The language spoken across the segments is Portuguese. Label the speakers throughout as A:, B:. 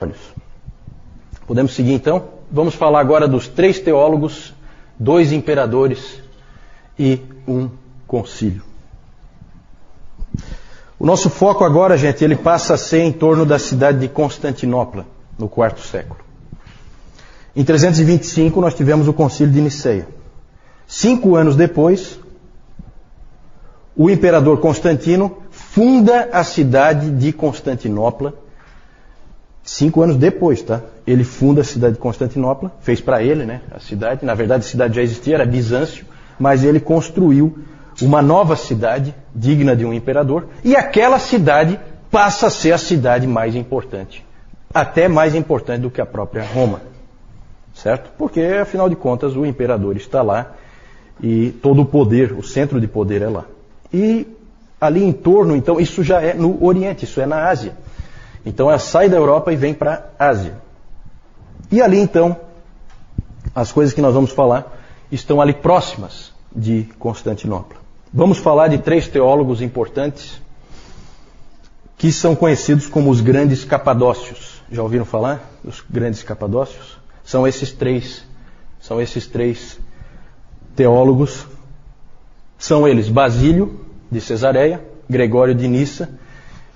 A: olhos. Podemos seguir então? Vamos falar agora dos 3 teólogos, 2 imperadores e um concílio. O nosso foco agora, gente, ele passa a ser em torno da cidade de Constantinopla, no 4º século. Em 325 nós tivemos o concílio de Niceia. 5 anos depois, o imperador Constantino funda a cidade de Constantinopla. 5 anos depois, tá? Ele funda a cidade de Constantinopla, fez para ele, né, a cidade. Na verdade, a cidade já existia, era Bizâncio, mas ele construiu uma nova cidade, digna de um imperador, e aquela cidade passa a ser a cidade mais importante, até mais importante do que a própria Roma, certo? Porque, afinal de contas, o imperador está lá e todo o poder, o centro de poder é lá. E ali em torno, então, isso já é no Oriente, isso é na Ásia. Então ela sai da Europa e vem para a Ásia. E ali então, as coisas que nós vamos falar estão ali próximas de Constantinopla. Vamos falar de 3 teólogos importantes que são conhecidos como os grandes capadócios. Já ouviram falar dos grandes capadócios? São esses três teólogos. São eles Basílio de Cesareia, Gregório de Nissa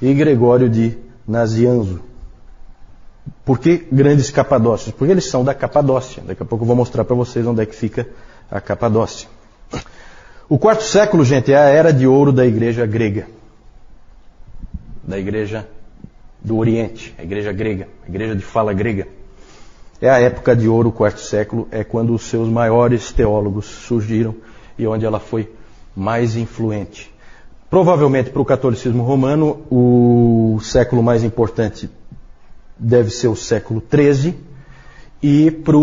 A: e Gregório de Nazianzo. Por que grandes capadócios? Porque eles são da Capadócia. Daqui a pouco eu vou mostrar para vocês onde é que fica a Capadócia. O 4º século, gente, é a era de ouro da igreja grega. Da igreja do Oriente, a igreja grega, a igreja de fala grega. É a época de ouro, o 4º século, é quando os seus maiores teólogos surgiram e onde ela foi mais influente. Provavelmente para o catolicismo romano, o século mais importante deve ser o século XIII, e para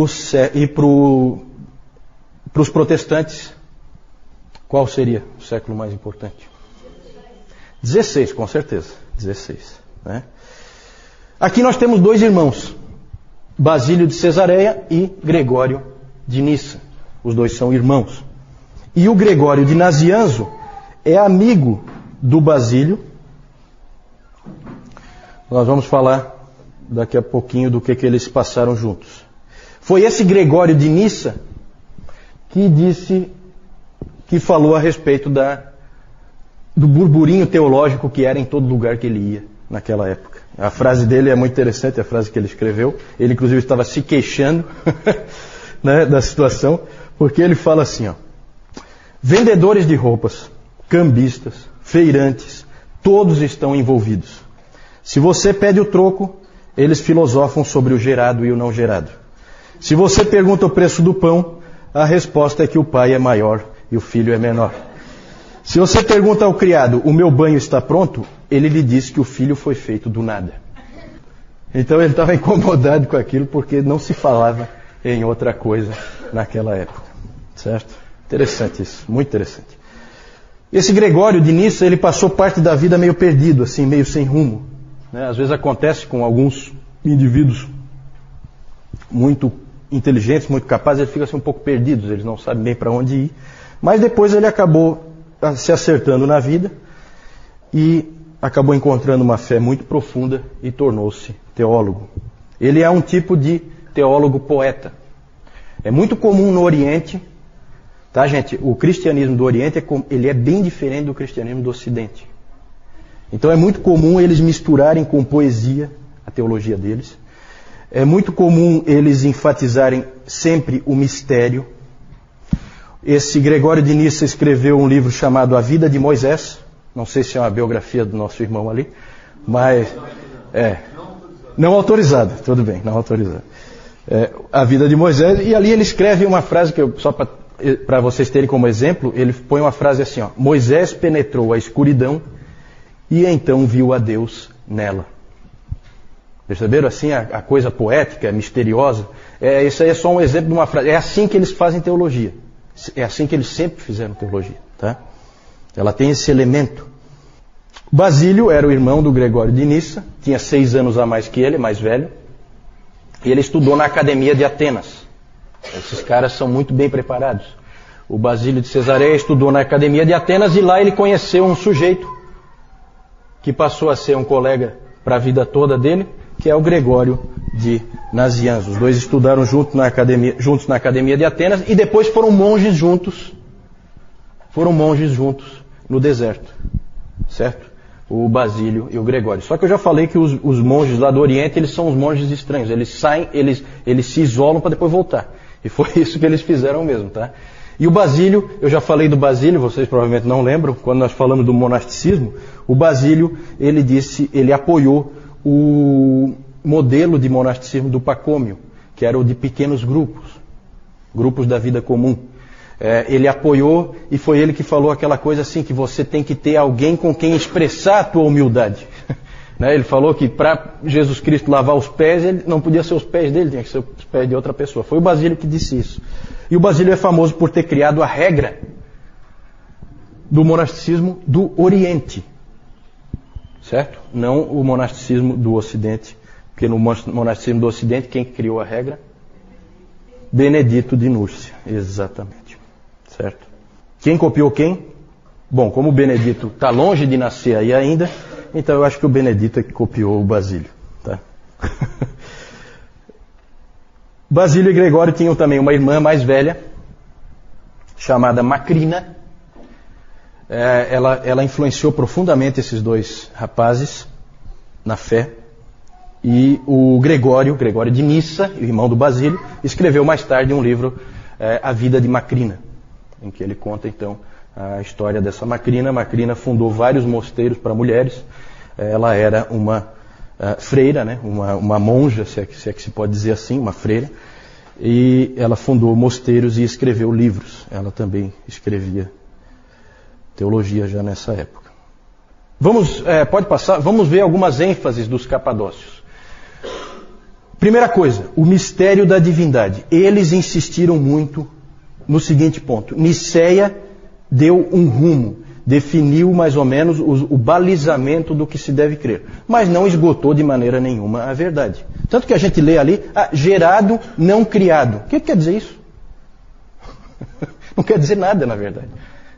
A: os protestantes, qual seria o século mais importante? 16, com certeza. 16. Né? Aqui nós temos 2 irmãos, Basílio de Cesareia e Gregório de Nissa. Os 2 são irmãos. E o Gregório de Nazianzo é amigo do Basílio. Nós vamos falar daqui a pouquinho do que eles passaram juntos. Foi esse Gregório de Nissa que falou a respeito do burburinho teológico que era em todo lugar que ele ia naquela época. A frase dele é muito interessante, a frase que ele escreveu. Ele inclusive estava se queixando né, da situação, porque ele fala assim, ó: vendedores de roupas, cambistas, feirantes, todos estão envolvidos. Se você pede o troco, eles filosofam sobre o gerado e o não gerado. Se você pergunta o preço do pão, a resposta é que o pai é maior e o filho é menor. Se você pergunta ao criado, o meu banho está pronto? Ele lhe diz que o filho foi feito do nada. Então ele estava incomodado com aquilo porque não se falava em outra coisa naquela época. Certo? Interessante isso, muito interessante. Esse Gregório de Nissa, ele passou parte da vida meio perdido, assim, meio sem rumo. Né? Às vezes acontece com alguns indivíduos muito inteligentes, muito capazes, eles ficam assim, um pouco perdidos, eles não sabem bem para onde ir. Mas depois ele acabou se acertando na vida e acabou encontrando uma fé muito profunda e tornou-se teólogo. Ele é um tipo de teólogo poeta. É muito comum no Oriente, tá, gente? O cristianismo do Oriente ele é bem diferente do cristianismo do Ocidente. Então é muito comum eles misturarem com poesia a teologia deles. É muito comum eles enfatizarem sempre o mistério. Esse Gregório de Nissa escreveu um livro chamado A Vida de Moisés. Não sei se é uma biografia do nosso irmão ali, mas não autorizada, tudo bem, não autorizada. A Vida de Moisés, e ali ele escreve uma frase que só para vocês terem como exemplo, ele põe uma frase assim, ó: Moisés penetrou a escuridão e então viu a Deus nela. Perceberam assim a coisa poética, misteriosa? Isso aí é só um exemplo de uma frase. É assim que eles fazem teologia. É assim que eles sempre fizeram teologia. Tá? Ela tem esse elemento. Basílio era o irmão do Gregório de Nissa, tinha 6 anos a mais que ele, mais velho. E ele estudou na Academia de Atenas. Esses caras são muito bem preparados. O Basílio de Cesareia estudou na Academia de Atenas e lá ele conheceu um sujeito que passou a ser um colega para a vida toda dele, que é o Gregório de Nazianzo. Os dois estudaram juntos na academia de Atenas e depois foram monges juntos no deserto, certo? O Basílio e o Gregório. Só que eu já falei que os monges lá do Oriente, eles são os monges estranhos. Eles saem, eles se isolam para depois voltar. E foi isso que eles fizeram mesmo, tá? E o Basílio, eu já falei do Basílio, vocês provavelmente não lembram, quando nós falamos do monasticismo, o Basílio, ele apoiou o modelo de monasticismo do Pacômio, que era o de pequenos grupos da vida comum. Ele apoiou e foi ele que falou aquela coisa assim, que você tem que ter alguém com quem expressar a tua humildade. Ele falou que para Jesus Cristo lavar os pés, ele não podia ser os pés dele, tinha que ser os pés de outra pessoa. Foi o Basílio que disse isso. E o Basílio é famoso por ter criado a regra do monasticismo do Oriente. Certo? Não o monasticismo do Ocidente. Porque no monasticismo do Ocidente, quem criou a regra? Benedito de Núrcia. Exatamente. Certo? Quem copiou quem? Bom, como o Benedito está longe de nascer aí ainda, então eu acho que o Benedito é que copiou o Basílio. Tá? Basílio e Gregório tinham também uma irmã mais velha, chamada Macrina. Ela influenciou profundamente esses dois rapazes na fé. E o Gregório de Nissa, o irmão do Basílio, escreveu mais tarde um livro, A Vida de Macrina, em que ele conta então a história dessa Macrina. Macrina fundou vários mosteiros para mulheres. Ela era uma freira, né? uma monja, se é que se pode dizer assim, uma freira. E ela fundou mosteiros e escreveu livros. Ela também escrevia teologia já nessa época. Pode passar, vamos ver algumas ênfases dos capadócios. Primeira coisa, o mistério da divindade. Eles insistiram muito no seguinte ponto: Nicéia deu um rumo, definiu mais ou menos o balizamento do que se deve crer, mas não esgotou de maneira nenhuma a verdade. Tanto que a gente lê ali, gerado, não criado. O que quer dizer isso? Não quer dizer nada, na verdade.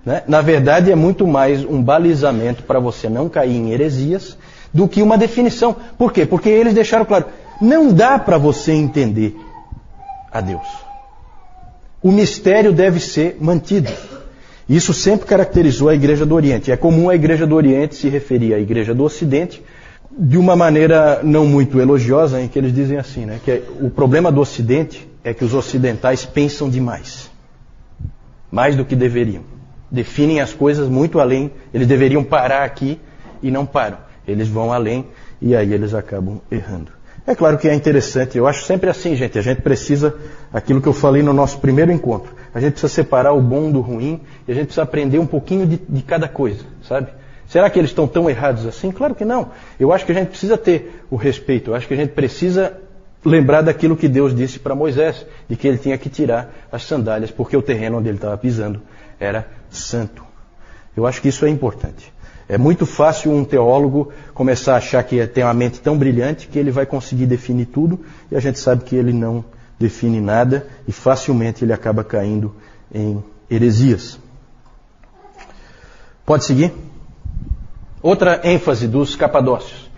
A: Né? Na verdade, é muito mais um balizamento para você não cair em heresias do que uma definição. Por quê? Porque eles deixaram claro, não dá para você entender a Deus. O mistério deve ser mantido. Isso sempre caracterizou a Igreja do Oriente. É comum a Igreja do Oriente se referir à Igreja do Ocidente de uma maneira não muito elogiosa, em que eles dizem assim, né, que o problema do Ocidente é que os ocidentais pensam demais. Mais do que deveriam. Definem as coisas muito além. Eles deveriam parar aqui e não param. Eles vão além e aí eles acabam errando. É claro que é interessante. Eu acho sempre assim, gente. A gente precisa, aquilo que eu falei no nosso primeiro encontro, a gente precisa separar o bom do ruim e a gente precisa aprender um pouquinho de cada coisa, sabe? Será que eles estão tão errados assim? Claro que não. Eu acho que a gente precisa ter o respeito. Eu acho que a gente precisa lembrar daquilo que Deus disse para Moisés, de que ele tinha que tirar as sandálias, porque o terreno onde ele estava pisando era santo. Eu acho que isso é importante. É muito fácil um teólogo começar a achar que tem uma mente tão brilhante que ele vai conseguir definir tudo, e a gente sabe que ele não define nada, e facilmente ele acaba caindo em heresias. Pode seguir? Outra ênfase dos capadócios.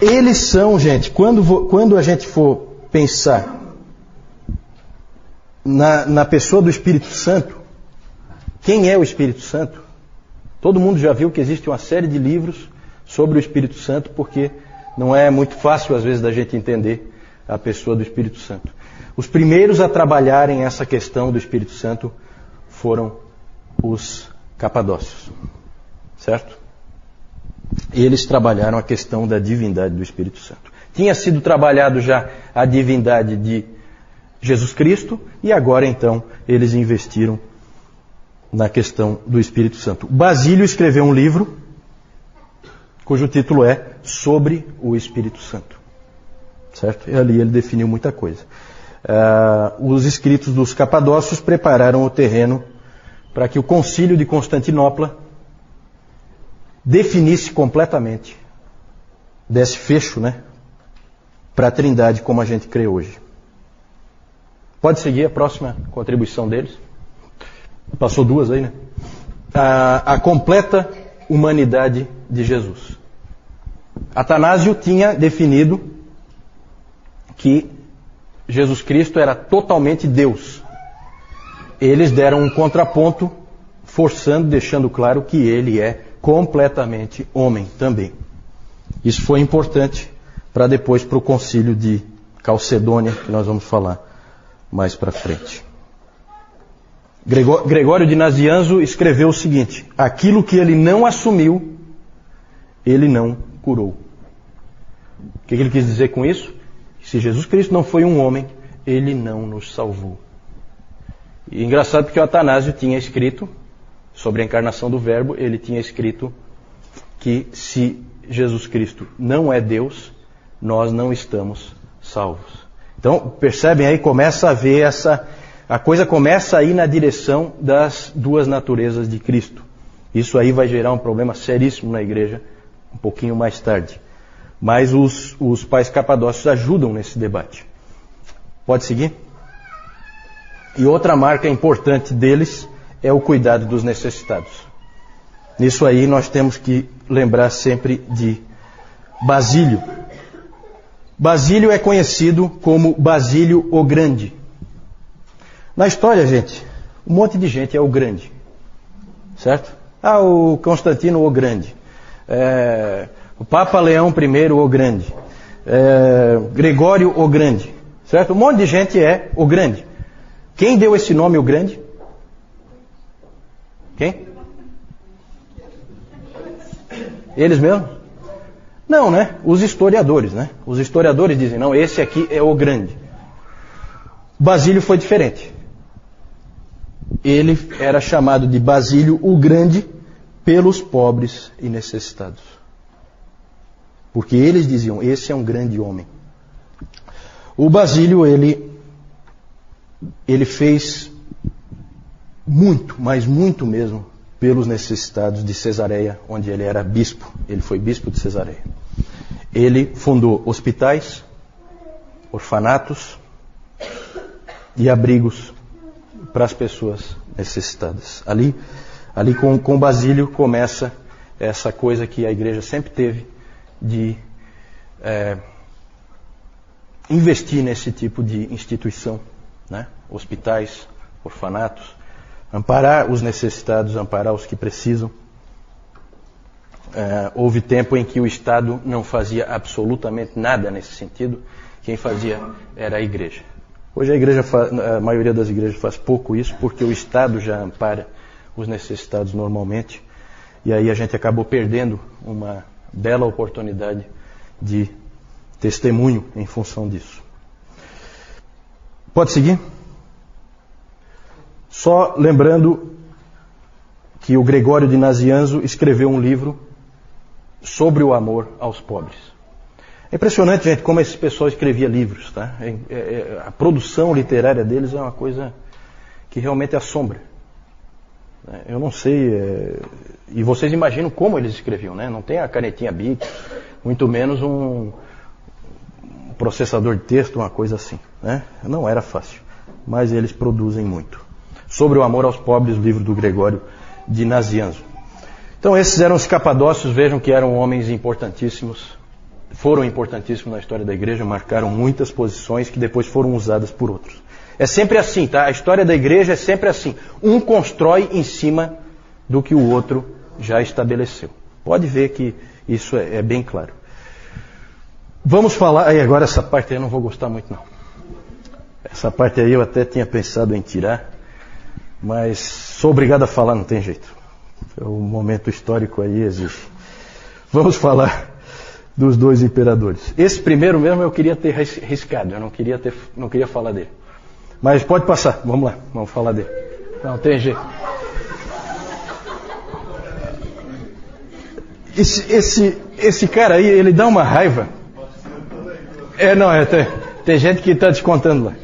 A: Eles são, gente, quando a gente for pensar na pessoa do Espírito Santo, quem é o Espírito Santo? Todo mundo já viu que existe uma série de livros sobre o Espírito Santo, porque não é muito fácil às vezes da gente entender a pessoa do Espírito Santo. Os primeiros a trabalharem essa questão do Espírito Santo foram os capadócios, certo? Eles trabalharam a questão da divindade do Espírito Santo. Tinha sido trabalhado já a divindade de Jesus Cristo, e agora então eles investiram na questão do Espírito Santo. Basílio escreveu um livro cujo título é Sobre o Espírito Santo, certo? E ali ele definiu muita coisa. Os escritos dos capadócios prepararam o terreno para que o Concílio de Constantinopla definisse completamente, desse fecho, né, para a Trindade como a gente crê hoje. Pode seguir a próxima contribuição deles. Passou duas aí, né? A completa humanidade de Jesus. Atanásio tinha definido que Jesus Cristo era totalmente Deus. Eles deram um contraponto, forçando, deixando claro que ele é completamente homem também. Isso foi importante para depois para o concílio de Calcedônia, que nós vamos falar mais para frente. Gregório de Nazianzo escreveu o seguinte: aquilo que ele não assumiu, ele não curou. O que ele quis dizer com isso? Se Jesus Cristo não foi um homem, ele não nos salvou. E engraçado porque o Atanásio tinha escrito sobre a encarnação do Verbo, ele tinha escrito que se Jesus Cristo não é Deus, nós não estamos salvos. Então, percebem aí, começa a ver a coisa começa a ir na direção das duas naturezas de Cristo. Isso aí vai gerar um problema seríssimo na igreja um pouquinho mais tarde. Mas os pais capadócios ajudam nesse debate. Pode seguir? E outra marca importante deles é o cuidado dos necessitados. Nisso aí nós temos que lembrar sempre de Basílio. Basílio é conhecido como Basílio o Grande. Na história, gente, um monte de gente é o Grande. Certo? O Constantino o Grande. O Papa Leão I o Grande. Gregório o Grande. Certo? Um monte de gente é o Grande. Quem deu esse nome, o Grande? Quem? Eles mesmos? Não, né? Os historiadores, né? Os historiadores dizem, não, esse aqui é o Grande. Basílio foi diferente. Ele era chamado de Basílio o Grande pelos pobres e necessitados. Porque eles diziam, esse é um grande homem. O Basílio, ele fez muito, mas muito mesmo, pelos necessitados de Cesareia, onde ele era bispo. Ele foi bispo de Cesareia. Ele fundou hospitais, orfanatos e abrigos para as pessoas necessitadas. Ali com Basílio começa essa coisa que a igreja sempre teve de investir nesse tipo de instituição, né? Hospitais, orfanatos, amparar os necessitados, amparar os que precisam. Houve tempo em que o Estado não fazia absolutamente nada nesse sentido. Quem fazia era a igreja. Hoje a maioria das igrejas faz pouco isso, porque o Estado já ampara os necessitados normalmente. E aí a gente acabou perdendo uma bela oportunidade de testemunho em função disso. Pode seguir? Só lembrando que o Gregório de Nazianzo escreveu um livro sobre o amor aos pobres. É impressionante, gente, como esse pessoal escrevia livros, tá? A produção literária deles é uma coisa que realmente assombra. Eu não sei, e vocês imaginam como eles escreviam, né? Não tem a canetinha Bic, muito menos um processador de texto, uma coisa assim, né? Não era fácil, mas eles produzem muito. Sobre o amor aos pobres, o livro do Gregório de Nazianzo. Então esses eram os capadócios, vejam que eram homens importantíssimos, foram importantíssimos na história da igreja, marcaram muitas posições que depois foram usadas por outros. É sempre assim, tá? A história da igreja é sempre assim. Um constrói em cima do que o outro já estabeleceu. Pode ver que isso é bem claro. Vamos falar, aí agora essa parte aí eu não vou gostar muito não. Essa parte aí eu até tinha pensado em tirar, mas sou obrigado a falar, não tem jeito. O momento histórico aí exige. Vamos falar dos dois imperadores. Esse primeiro mesmo eu queria ter riscado, eu não queria falar dele. Mas pode passar, vamos lá, vamos falar dele. Não tem jeito. Esse cara aí, ele dá uma raiva. Tem gente que está descontando lá.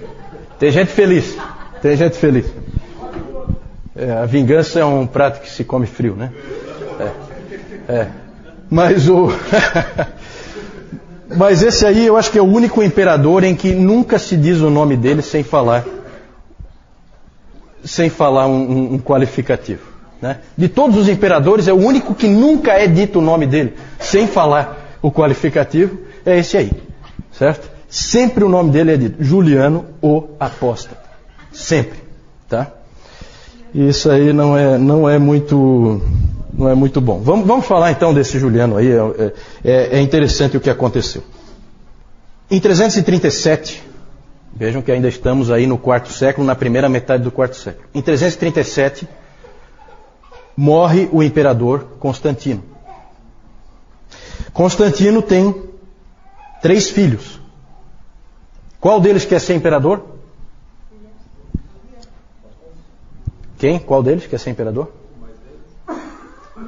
A: Tem gente feliz. A vingança é um prato que se come frio, né? Mas esse aí eu acho que é o único imperador em que nunca se diz o nome dele sem falar um qualificativo, né? De todos os imperadores é o único que nunca é dito o nome dele sem falar o qualificativo, é esse aí, certo? Sempre o nome dele é dito, Juliano o Apóstata. Sempre, tá? E isso aí não é muito bom. Vamos falar então desse Juliano aí, é interessante o que aconteceu. Em 337, vejam que ainda estamos aí no quarto século, na primeira metade do quarto século. Em 337, morre o imperador Constantino. Constantino tem 3 filhos. Qual deles quer ser imperador? Quem? Qual deles quer ser imperador?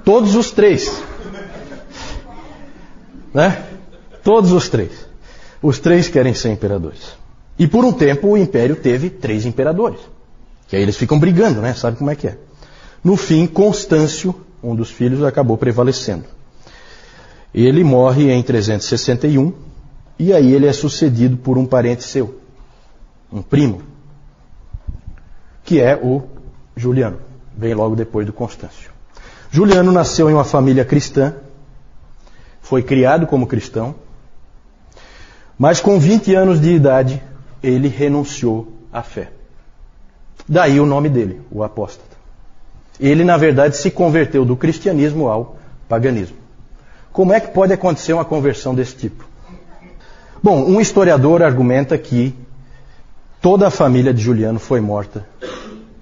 A: Todos os 3. Né? Todos os 3. Os 3 querem ser imperadores. E por um tempo o império teve 3 imperadores. Que aí eles ficam brigando, né? Sabe como é que é? No fim, Constâncio, um dos filhos, acabou prevalecendo. Ele morre em 361 e aí ele é sucedido por um parente seu, um primo, que é o Juliano. Vem logo depois do Constâncio. Juliano nasceu em uma família cristã, foi criado como cristão, mas com 20 anos de idade ele renunciou à fé. Daí o nome dele, o apóstata. Ele, na verdade, se converteu do cristianismo ao paganismo. Como é que pode acontecer uma conversão desse tipo? Bom, um historiador argumenta que toda a família de Juliano foi morta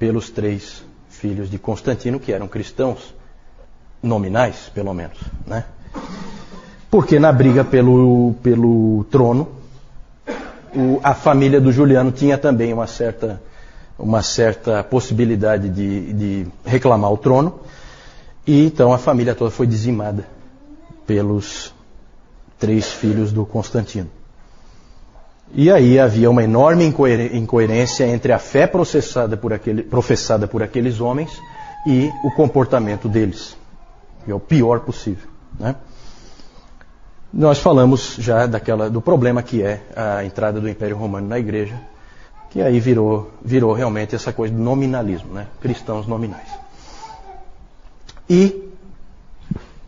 A: pelos 3 filhos de Constantino, que eram cristãos, nominais, pelo menos, né? Porque na briga pelo trono, a família do Juliano tinha também uma certa possibilidade de reclamar o trono, e então a família toda foi dizimada pelos 3 filhos do Constantino. E aí havia uma enorme incoerência entre a fé professada por aqueles homens e o comportamento deles. Que é o pior possível, né? Nós falamos já do problema que é a entrada do Império Romano na igreja, que aí virou realmente essa coisa do nominalismo, né? Cristãos nominais. E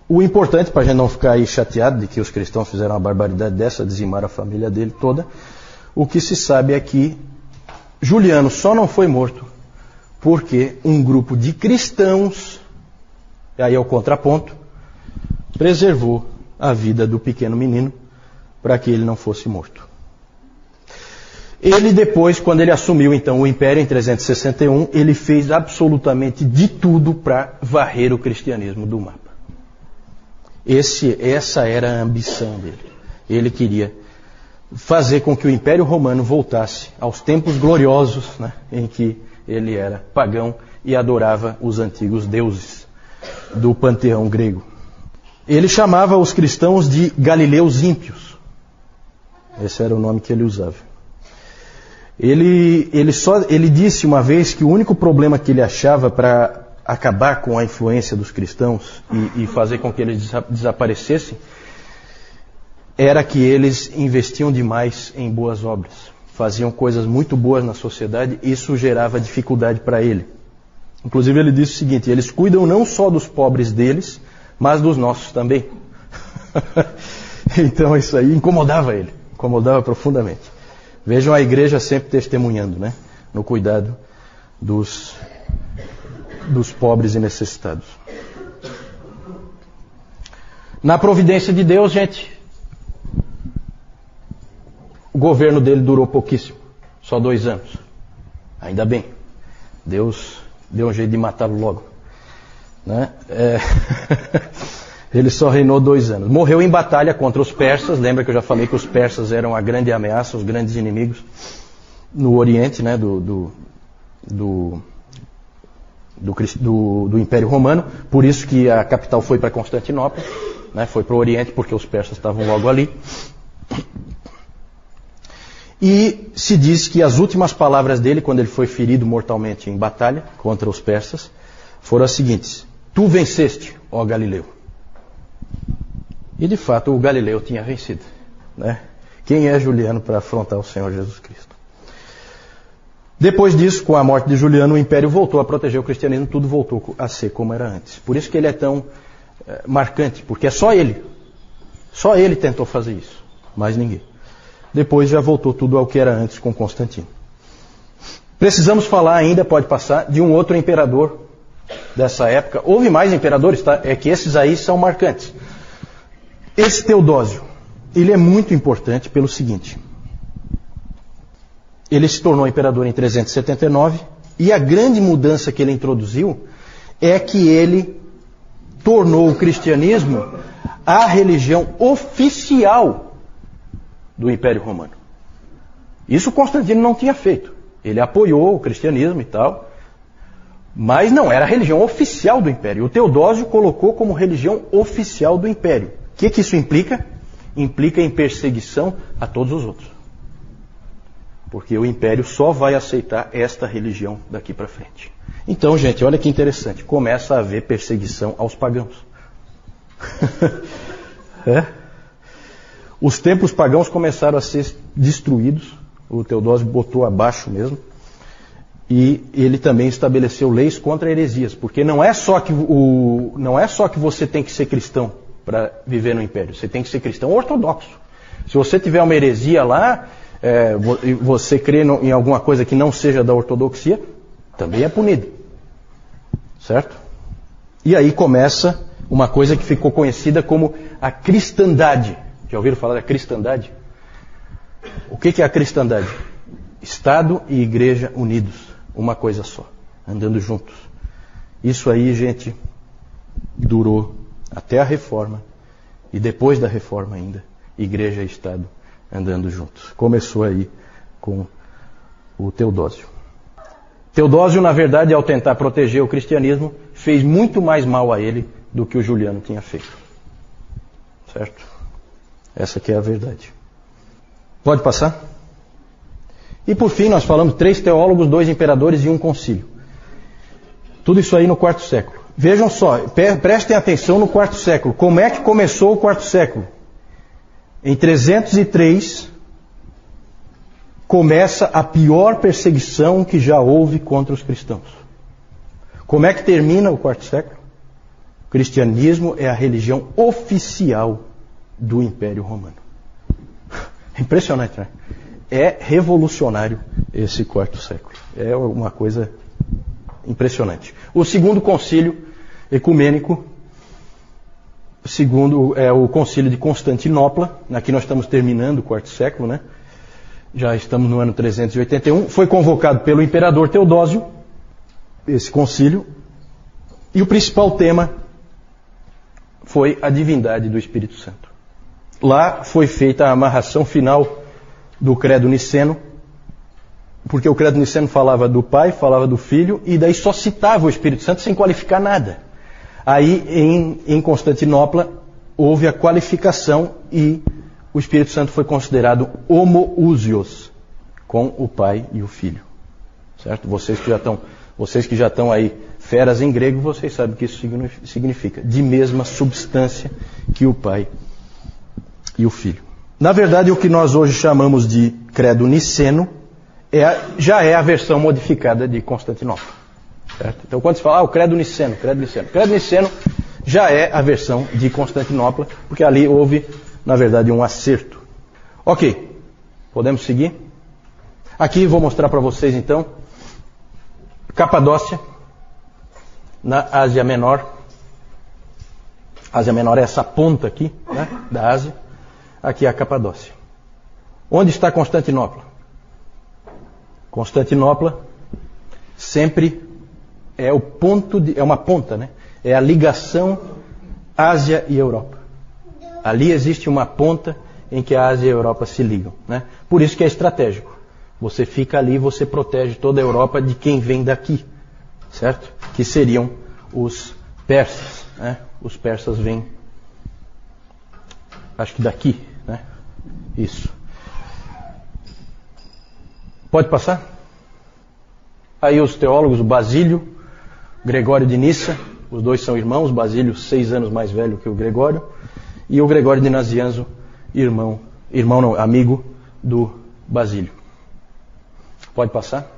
A: o importante, para a gente não ficar aí chateado de que os cristãos fizeram uma barbaridade dessa, dizimaram a família dele toda, o que se sabe é que Juliano só não foi morto porque um grupo de cristãos, e aí é o contraponto, preservou a vida do pequeno menino para que ele não fosse morto. Ele depois, quando ele assumiu então o império em 361, ele fez absolutamente de tudo para varrer o cristianismo do mapa. Essa era a ambição dele. Ele queria fazer com que o Império Romano voltasse aos tempos gloriosos, né, em que ele era pagão e adorava os antigos deuses do panteão grego. Ele chamava os cristãos de galileus ímpios. Esse era o nome que ele usava. Ele disse uma vez que o único problema que ele achava para acabar com a influência dos cristãos e fazer com que eles desaparecessem era que eles investiam demais em boas obras. Faziam coisas muito boas na sociedade e isso gerava dificuldade para ele. Inclusive ele disse o seguinte: eles cuidam não só dos pobres deles, mas dos nossos também. Então isso aí incomodava ele, incomodava profundamente. Vejam a igreja sempre testemunhando, né, no cuidado dos pobres e necessitados. Na providência de Deus, gente, o governo dele durou pouquíssimo, só 2 anos. Ainda bem, Deus deu um jeito de matá-lo logo, né? Ele só reinou 2 anos. Morreu em batalha contra os persas. Lembra que eu já falei que os persas eram a grande ameaça, os grandes inimigos no Oriente, né, do Império Romano. Por isso que a capital foi para Constantinopla, né, foi para o Oriente, porque os persas estavam logo ali. E se diz que as últimas palavras dele, quando ele foi ferido mortalmente em batalha contra os persas, foram as seguintes: tu venceste, ó Galileu. E de fato o Galileu tinha vencido, né? Quem é Juliano para afrontar o Senhor Jesus Cristo? Depois disso, com a morte de Juliano, o império voltou a proteger o cristianismo, tudo voltou a ser como era antes. Por isso que ele é tão marcante, porque é só ele tentou fazer isso, mais ninguém. Depois já voltou tudo ao que era antes com Constantino. Precisamos falar ainda, pode passar, de um outro imperador dessa época. Houve mais imperadores, tá? É que esses aí são marcantes. Esse Teodósio, ele é muito importante pelo seguinte. Ele se tornou imperador em 379 e a grande mudança que ele introduziu é que ele tornou o cristianismo a religião oficial do Império Romano. Isso Constantino não tinha feito. Ele apoiou o cristianismo e tal, mas não era a religião oficial do Império. O Teodósio colocou como religião oficial do Império. O que isso implica? Implica em perseguição a todos os outros. Porque o Império só vai aceitar esta religião daqui para frente. Então, gente, olha que interessante. Começa a haver perseguição aos pagãos. Os templos pagãos começaram a ser destruídos. O Teodósio botou abaixo mesmo. E ele também estabeleceu leis contra heresias. Porque não é só que você tem que ser cristão para viver no Império. Você tem que ser cristão ortodoxo. Se você tiver uma heresia lá, você crê em alguma coisa que não seja da ortodoxia, também é punido. Certo? E aí começa uma coisa que ficou conhecida como a cristandade. Já ouviram falar da cristandade? O que é a cristandade? Estado e igreja unidos, uma coisa só, andando juntos. Isso aí, gente, durou até a Reforma e depois da Reforma ainda, igreja e Estado andando juntos. Começou aí com o Teodósio. Teodósio, na verdade, ao tentar proteger o cristianismo, fez muito mais mal a ele do que o Juliano tinha feito. Certo? Essa que é a verdade. Pode passar? E por fim, nós falamos 3 teólogos, 2 imperadores e 1 concílio. Tudo isso aí no 4º século. Vejam só, prestem atenção no 4º século. Como é que começou o 4º século? Em 303, começa a pior perseguição que já houve contra os cristãos. Como é que termina o 4º século? O cristianismo é a religião oficial do Império Romano. Impressionante, né? É revolucionário esse 4º século. É uma coisa impressionante. O 2º concílio ecumênico, segundo é o concílio de Constantinopla. Aqui nós estamos terminando o 4º século, né? Já estamos no ano 381. Foi convocado pelo imperador Teodósio, esse concílio, e o principal tema foi a divindade do Espírito Santo. Lá foi feita a amarração final do credo niceno, porque o credo niceno falava do Pai, falava do Filho, e daí só citava o Espírito Santo sem qualificar nada. Aí em Constantinopla houve a qualificação e o Espírito Santo foi considerado homoousios, com o Pai e o Filho. Certo? Vocês que já estão aí feras em grego, vocês sabem o que isso significa. De mesma substância que o Pai e o Filho. Na verdade, o que nós hoje chamamos de credo niceno já é a versão modificada de Constantinopla. Certo? Então, quando se fala, o credo niceno já é a versão de Constantinopla, porque ali houve, na verdade, um acerto. Ok, podemos seguir? Aqui vou mostrar para vocês, então, Capadócia, na Ásia Menor. Ásia Menor é essa ponta aqui, né, da Ásia. Aqui é a Capadócia. Onde está Constantinopla? Constantinopla sempre é o ponto é uma ponta, né? É a ligação Ásia e Europa. Ali existe uma ponta em que a Ásia e a Europa se ligam, né? Por isso que é estratégico. Você fica ali, você protege toda a Europa de quem vem daqui, certo? Que seriam os persas, né? Os persas vêm, acho que daqui, né? Isso. Pode passar? Aí os teólogos, o Basílio, Gregório de Nissa, os dois são irmãos, Basílio 6 anos mais velho que o Gregório, e o Gregório de Nazianzo, amigo do Basílio. Pode passar?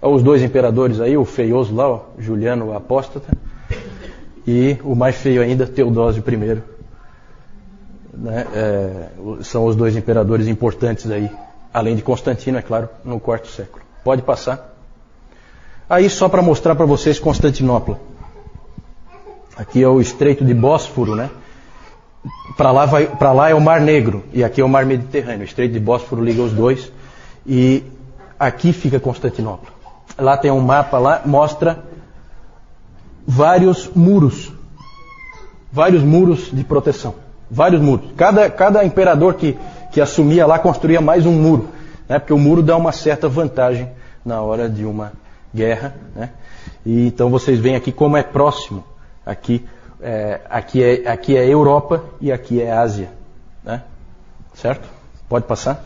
A: Os 2 imperadores aí, o feioso lá, Juliano o apóstata, e o mais feio ainda, Teodósio I, né, são os dois imperadores importantes aí, além de Constantino, é claro, no quarto século. Pode passar. Aí só para mostrar para vocês Constantinopla. Aqui é o Estreito de Bósforo, né? Para lá é o Mar Negro e aqui é o Mar Mediterrâneo. O Estreito de Bósforo liga os dois e aqui fica Constantinopla. Lá tem um mapa, lá mostra vários muros de proteção, vários muros. Cada imperador que assumia lá construía mais um muro, né? Porque o muro dá uma certa vantagem na hora de uma guerra, né? E então vocês veem aqui como é próximo. Aqui é Europa e aqui é Ásia, né? Certo? Pode passar?